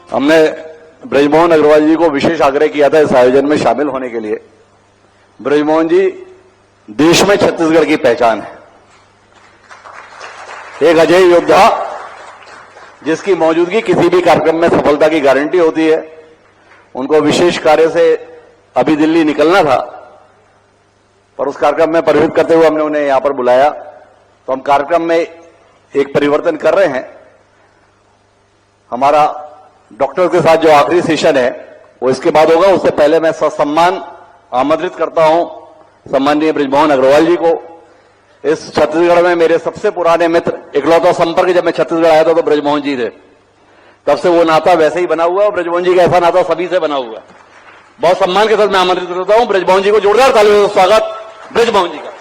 हमने ब्रजमोहन अग्रवाल जी को विशेष आग्रह किया था इस आयोजन में शामिल होने के लिए। ब्रजमोहन जी देश में छत्तीसगढ़ की पहचान है, एक अजय योद्धा जिसकी मौजूदगी किसी भी कार्यक्रम में सफलता की गारंटी होती है। उनको विशेष कार्य से अभी दिल्ली निकलना था, पर उस कार्यक्रम में परिवर्तित करते हुए हमने उन्हें यहां पर बुलाया। तो हम कार्यक्रम में एक परिवर्तन कर रहे हैं। हमारा डॉक्टर के साथ जो आखिरी सेशन है वो इसके बाद होगा। उससे पहले मैं ससम्मान आमंत्रित करता हूं सम्माननीय ब्रजमोहन अग्रवाल जी को। इस छत्तीसगढ़ में मेरे सबसे पुराने मित्र, इकलौता संपर्क जब मैं छत्तीसगढ़ आया था तो ब्रजमोहन जी थे। तब से वो नाता वैसे ही बना हुआ है और ब्रजमोहन जी का ऐसा नाता सभी से बना हुआ है। बहुत सम्मान के साथ मैं आमंत्रित करता हूं ब्रजमोहन जी को। जोरदार तालियों से स्वागत ब्रजमोहन जी का।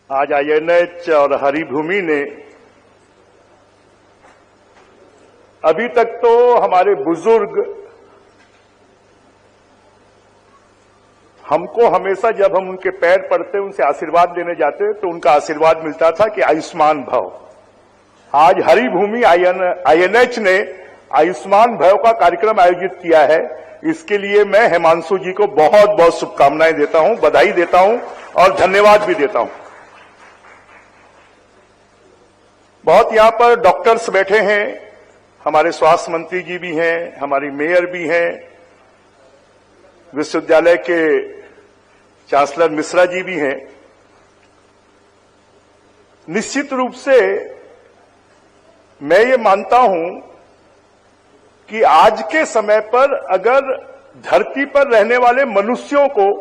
आज आईएनएच और हरिभूमि ने अभी तक तो हमारे बुजुर्ग हमको हमेशा जब हम उनके पैर पड़ते उनसे आशीर्वाद लेने जाते तो उनका आशीर्वाद मिलता था कि आयुष्मान भव। आज हरिभूमि आईएनएच ने आयुष्मान भव का कार्यक्रम आयोजित किया है। इसके लिए मैं हिमांशु जी को बहुत बहुत शुभकामनाएं देता हूं, बधाई देता हूं और धन्यवाद भी देता हूं। बहुत यहां पर डॉक्टर्स बैठे हैं, हमारे स्वास्थ्य मंत्री जी भी हैं, हमारी मेयर भी हैं, विश्वविद्यालय के चांसलर मिश्रा जी भी हैं। निश्चित रूप से मैं ये मानता हूं कि आज के समय पर अगर धरती पर रहने वाले मनुष्यों को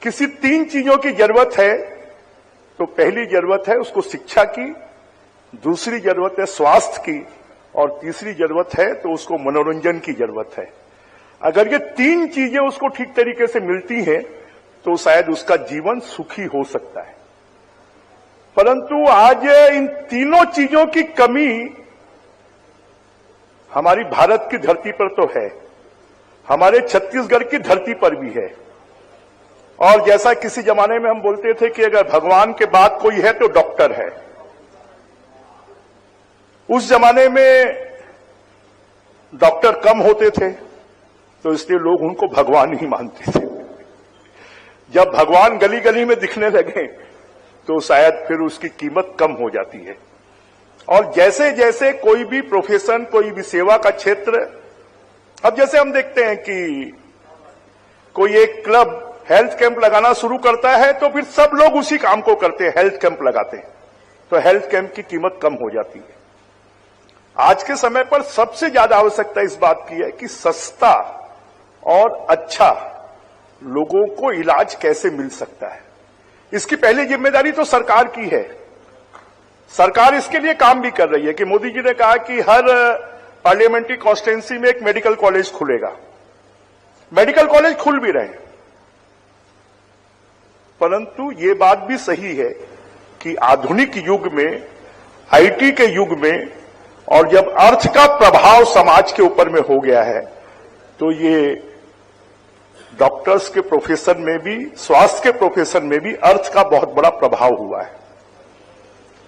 किसी 3 चीजों की जरूरत है तो पहली जरूरत है उसको शिक्षा की, दूसरी जरूरत है स्वास्थ्य की और तीसरी जरूरत है तो उसको मनोरंजन की जरूरत है। अगर ये 3 चीजें उसको ठीक तरीके से मिलती हैं तो शायद उसका जीवन सुखी हो सकता है। परंतु आज इन तीनों चीजों की कमी हमारी भारत की धरती पर तो है, हमारे छत्तीसगढ़ की धरती पर भी है। और जैसा किसी जमाने में हम बोलते थे कि अगर भगवान के बाद कोई है तो डॉक्टर है। उस जमाने में डॉक्टर कम होते थे तो इसलिए लोग उनको भगवान ही मानते थे। जब भगवान गली गली में दिखने लगे तो शायद फिर उसकी कीमत कम हो जाती है। और जैसे जैसे कोई भी प्रोफेशन, कोई भी सेवा का क्षेत्र, अब जैसे हम देखते हैं कि कोई एक क्लब हेल्थ कैंप लगाना शुरू करता है तो फिर सब लोग उसी काम को करते हैं, हेल्थ कैंप लगाते हैं, तो हेल्थ कैंप की कीमत कम हो जाती है। आज के समय पर सबसे ज्यादा आवश्यकता इस बात की है कि सस्ता और अच्छा लोगों को इलाज कैसे मिल सकता है। इसकी पहली जिम्मेदारी तो सरकार की है। सरकार इसके लिए काम भी कर रही है कि मोदी जी ने कहा कि हर पार्लियामेंट्री कॉन्स्टिट्यूंसी में एक मेडिकल कॉलेज खुलेगा। मेडिकल कॉलेज खुल भी रहे हैं, परंतु ये बात भी सही है कि आधुनिक युग में, आईटी के युग में, और जब अर्थ का प्रभाव समाज के ऊपर में हो गया है तो ये डॉक्टर्स के प्रोफेशन में भी, स्वास्थ्य के प्रोफेशन में भी अर्थ का बहुत बड़ा प्रभाव हुआ है।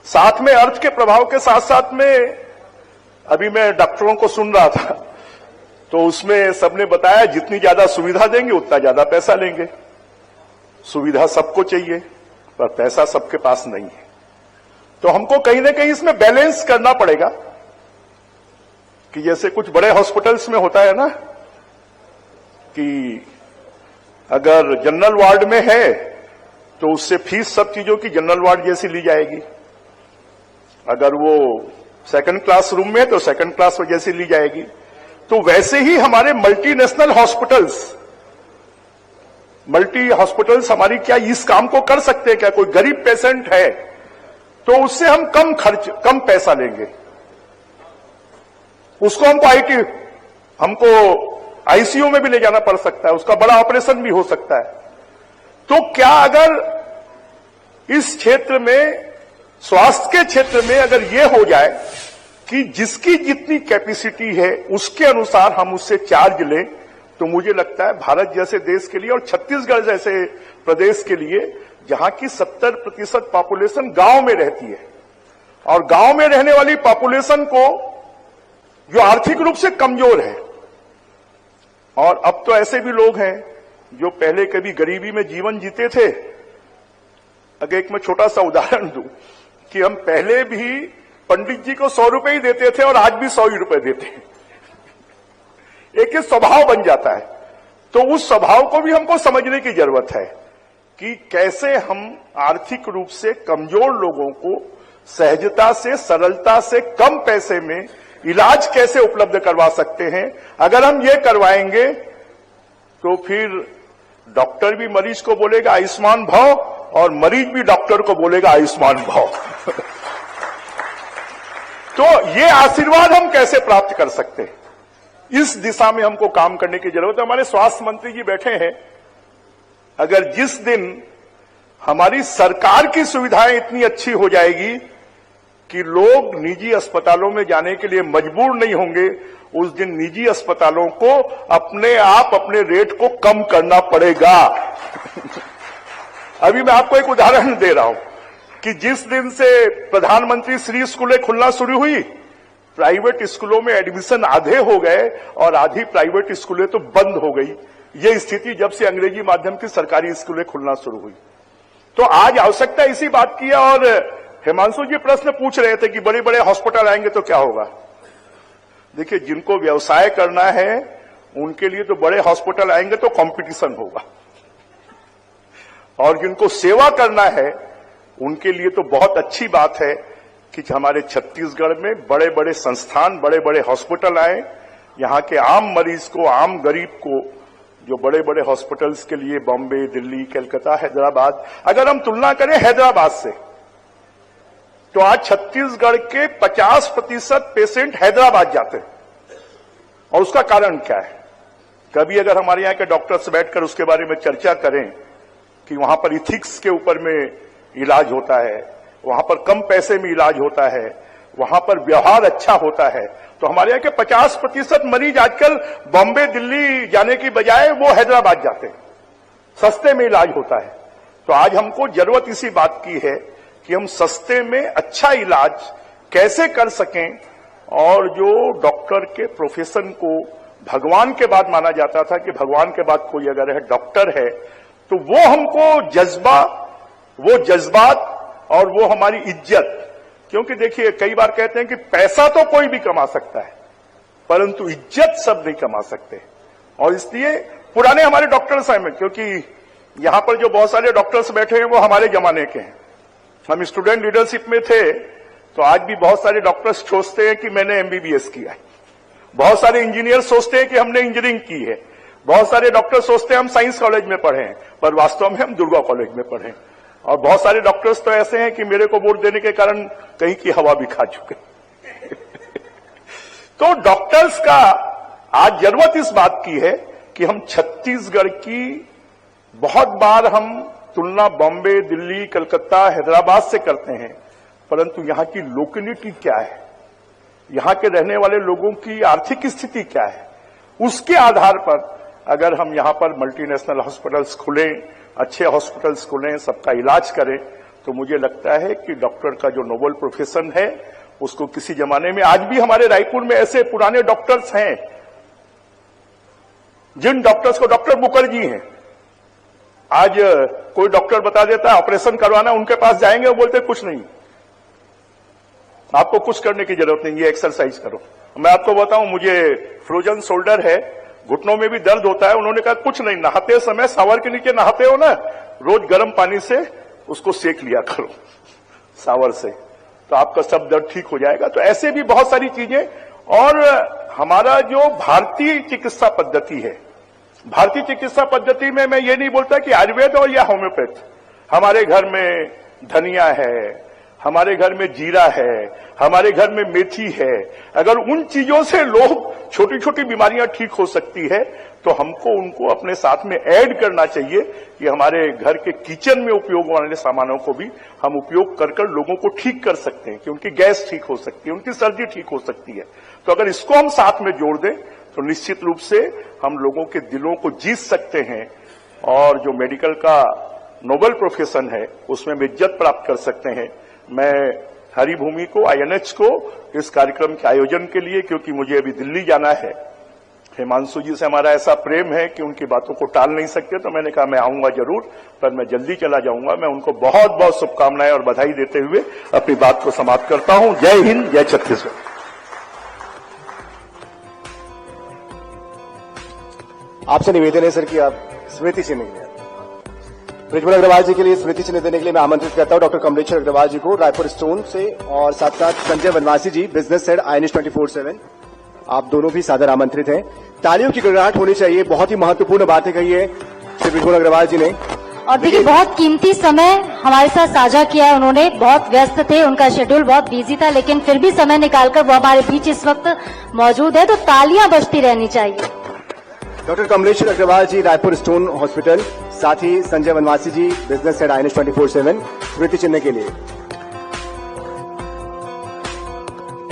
साथ में अर्थ के प्रभाव के साथ साथ में अभी मैं डॉक्टरों को सुन रहा था तो उसमें सबने बताया जितनी ज्यादा सुविधा देंगे उतना ज्यादा पैसा लेंगे। सुविधा सबको चाहिए पर पैसा सबके पास नहीं है, तो हमको कहीं ना कहीं इसमें बैलेंस करना पड़ेगा कि जैसे कुछ बड़े हॉस्पिटल्स में होता है ना कि अगर जनरल वार्ड में है तो उससे फीस सब चीजों की जनरल वार्ड जैसी ली जाएगी, अगर वो सेकंड क्लास रूम में है तो सेकंड क्लास जैसी ली जाएगी। तो वैसे ही हमारे मल्टीनेशनल हॉस्पिटल्स हमारी क्या इस काम को कर सकते हैं क्या? कोई गरीब पेशेंट है तो उससे हम कम पैसा लेंगे, उसको हमको आईसीयू में भी ले जाना पड़ सकता है, उसका बड़ा ऑपरेशन भी हो सकता है। तो क्या अगर इस क्षेत्र में, स्वास्थ्य के क्षेत्र में अगर ये हो जाए कि जिसकी जितनी कैपेसिटी है उसके अनुसार हम उससे चार्ज लें, तो मुझे लगता है भारत जैसे देश के लिए और छत्तीसगढ़ जैसे प्रदेश के लिए जहां की 70% पॉपुलेशन गांव में रहती है, और गांव में रहने वाली पॉपुलेशन को जो आर्थिक रूप से कमजोर है, और अब तो ऐसे भी लोग हैं जो पहले कभी गरीबी में जीवन जीते थे। अगर एक मैं छोटा सा उदाहरण दूं कि हम पहले भी पंडित जी को 100 रुपए ही देते थे और आज भी 100 ही रुपए देते हैं। एक स्वभाव बन जाता है। तो उस स्वभाव को भी हमको समझने की जरूरत है कि कैसे हम आर्थिक रूप से कमजोर लोगों को सहजता से, सरलता से, कम पैसे में इलाज कैसे उपलब्ध करवा सकते हैं। अगर हम ये करवाएंगे तो फिर डॉक्टर भी मरीज को बोलेगा आयुष्मान भव, और मरीज भी डॉक्टर को बोलेगा आयुष्मान भव। तो ये आशीर्वाद हम कैसे प्राप्त कर सकते हैं, इस दिशा में हमको काम करने की जरूरत है। हमारे स्वास्थ्य मंत्री जी बैठे हैं। अगर जिस दिन हमारी सरकार की सुविधाएं इतनी अच्छी हो जाएगी कि लोग निजी अस्पतालों में जाने के लिए मजबूर नहीं होंगे, उस दिन निजी अस्पतालों को अपने आप अपने रेट को कम करना पड़ेगा। अभी मैं आपको एक उदाहरण दे रहा हूं कि जिस दिन से प्रधानमंत्री श्री स्कूलें खुलना शुरू हुई, प्राइवेट स्कूलों में एडमिशन आधे हो गए और आधी प्राइवेट स्कूलें तो बंद हो गई। ये स्थिति जब से अंग्रेजी माध्यम की सरकारी स्कूलें खुलना शुरू हुई। तो आज आवश्यकता इसी बात की है। और हिमांशु जी प्रश्न पूछ रहे थे कि बड़े बड़े हॉस्पिटल आएंगे तो क्या होगा। देखिए, जिनको व्यवसाय करना है उनके लिए तो बड़े हॉस्पिटल आएंगे तो कंपटीशन होगा, और जिनको सेवा करना है उनके लिए तो बहुत अच्छी बात है कि हमारे छत्तीसगढ़ में बड़े बड़े संस्थान, बड़े बड़े हॉस्पिटल आए। यहां के आम मरीज को, आम गरीब को, जो बड़े बड़े हॉस्पिटल्स के लिए बॉम्बे, दिल्ली, कलकत्ता, हैदराबाद, अगर हम तुलना करें हैदराबाद से, तो आज छत्तीसगढ़ के 50% पेशेंट हैदराबाद जाते हैं। और उसका कारण क्या है? कभी अगर हमारे यहां के डॉक्टर्स बैठकर उसके बारे में चर्चा करें कि वहां पर इथिक्स के ऊपर में इलाज होता है, वहां पर कम पैसे में इलाज होता है, वहां पर व्यवहार अच्छा होता है, तो हमारे यहाँ के 50% मरीज आजकल बॉम्बे, दिल्ली जाने की बजाय वो हैदराबाद जाते हैं, सस्ते में इलाज होता है। तो आज हमको जरूरत इसी बात की है कि हम सस्ते में अच्छा इलाज कैसे कर सकें। और जो डॉक्टर के प्रोफेशन को भगवान के बाद माना जाता था कि भगवान के बाद कोई अगर है डॉक्टर है, तो वो हमको जज्बा, वो जज्बात और वो हमारी इज्जत, क्योंकि देखिए कई बार कहते हैं कि पैसा तो कोई भी कमा सकता है परंतु इज्जत सब नहीं कमा सकते। और इसलिए पुराने हमारे डॉक्टर्स हैं, क्योंकि यहां पर जो बहुत सारे डॉक्टर्स बैठे हैं वो हमारे जमाने के हैं। हम स्टूडेंट लीडरशिप में थे तो आज भी बहुत सारे डॉक्टर्स सोचते हैं कि मैंने एमबीबीएस किया है, बहुत सारे इंजीनियर सोचते हैं कि हमने इंजीनियरिंग की है, बहुत सारे डॉक्टर सोचते हैं हम साइंस कॉलेज में पढ़े हैं, पर वास्तव में हम दुर्गा कॉलेज में पढ़े हैं। और बहुत सारे डॉक्टर्स तो ऐसे हैं कि मेरे को वोट देने के कारण कहीं की हवा भी खा चुके। तो डॉक्टर्स का आज जरूरत इस बात की है कि हम छत्तीसगढ़ की, बहुत बार हम तुलना बॉम्बे, दिल्ली, कलकत्ता, हैदराबाद से करते हैं, परंतु यहां की लोकेलिटी क्या है, यहां के रहने वाले लोगों की आर्थिक स्थिति क्या है, उसके आधार पर अगर हम यहां पर मल्टीनेशनल हॉस्पिटल्स खुलें, अच्छे हॉस्पिटल्स खुलें, सबका इलाज करें, तो मुझे लगता है कि डॉक्टर का जो नोबल प्रोफेशन है उसको किसी जमाने में, आज भी हमारे रायपुर में ऐसे पुराने डॉक्टर्स हैं, जिन डॉक्टर्स को डॉक्टर मुखर्जी हैं, आज कोई डॉक्टर बता देता है ऑपरेशन करवाना, उनके पास जाएंगे वो बोलते कुछ नहीं, आपको कुछ करने की जरूरत नहीं, ये एक्सरसाइज करो। मैं आपको बताऊं, मुझे फ्रोजन शोल्डर है, घुटनों में भी दर्द होता है, उन्होंने कहा कुछ नहीं, नहाते समय शावर के नीचे नहाते हो ना, रोज गर्म पानी से उसको सेक लिया करो शावर से, तो आपका सब दर्द ठीक हो जाएगा। तो ऐसे भी बहुत सारी चीजें। और हमारा जो भारतीय चिकित्सा पद्धति है, भारतीय चिकित्सा पद्धति में मैं ये नहीं बोलता कि आयुर्वेद और या होम्योपैथ, हमारे घर में धनिया है, हमारे घर में जीरा है, हमारे घर में मेथी है, अगर उन चीजों से लोग छोटी छोटी बीमारियां ठीक हो सकती है तो हमको उनको अपने साथ में ऐड करना चाहिए कि हमारे घर के किचन में उपयोग वाले सामानों को भी हम उपयोग कर लोगों को ठीक कर सकते हैं, कि उनकी गैस ठीक हो सकती है, उनकी सर्दी ठीक हो सकती है। तो अगर इसको हम साथ में जोड़ दें तो निश्चित रूप से हम लोगों के दिलों को जीत सकते हैं। और जो मेडिकल का नोबल प्रोफेशन है, उसमें हम इज्जत प्राप्त कर सकते हैं। मैं हरिभूमि को, INH को इस कार्यक्रम के आयोजन के लिए, क्योंकि मुझे अभी दिल्ली जाना है, हिमांशु जी से हमारा ऐसा प्रेम है कि उनकी बातों को टाल नहीं सकते, तो मैंने कहा मैं आऊंगा जरूर, पर मैं जल्दी चला जाऊंगा। मैं उनको बहुत बहुत शुभकामनाएं और बधाई देते हुए अपनी बात को समाप्त करता हूं। जय हिंद, जय छत्तीसगढ़। आपसे निवेदन है सर कि आप स्मृति चिन्ह के लिए बृजमोहन अग्रवाल जी के लिए स्मृति चिन्ह देने के लिए मैं आमंत्रित करता हूं डॉक्टर कमलेश्वर अग्रवाल जी को रायपुर स्टोन से, और साथ साथ संजय वनवासी जी, बिजनेस हेड INH 24/7। आप दोनों भी सादर आमंत्रित हैं। तालियों की गड़गड़ाहट होनी चाहिए। बहुत ही महत्वपूर्ण बातें कही है श्री बृजमोहन अग्रवाल जी ने। और देखिए बहुत कीमती समय हमारे साथ साझा किया है उन्होंने। बहुत व्यस्त थे, उनका शेड्यूल बहुत बिजी था, लेकिन फिर भी समय निकालकर वो हमारे बीच इस वक्त मौजूद है, तो तालियां बजती रहनी चाहिए। डॉक्टर कमलेश्वर अग्रवाल जी, रायपुर स्टोन हॉस्पिटल, साथ ही संजय वनवासी जी, बिजनेस हेड INH 24/7, स्मृति चिन्ह के लिए।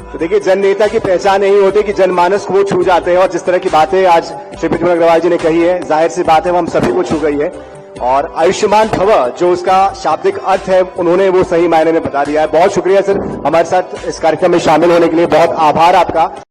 तो देखिए, जन नेता की पहचान यही होती है कि जनमानस को वो छू जाते हैं, और जिस तरह की बातें आज श्री बृजमोहन अग्रवाल जी ने कही है, जाहिर सी बात है वो हम सभी को छू गई है। और आयुष्मान भव जो उसका शाब्दिक अर्थ है, उन्होंने वो सही मायने में बता दिया है। बहुत शुक्रिया सर हमारे साथ इस कार्यक्रम में शामिल होने के लिए। बहुत आभार आपका।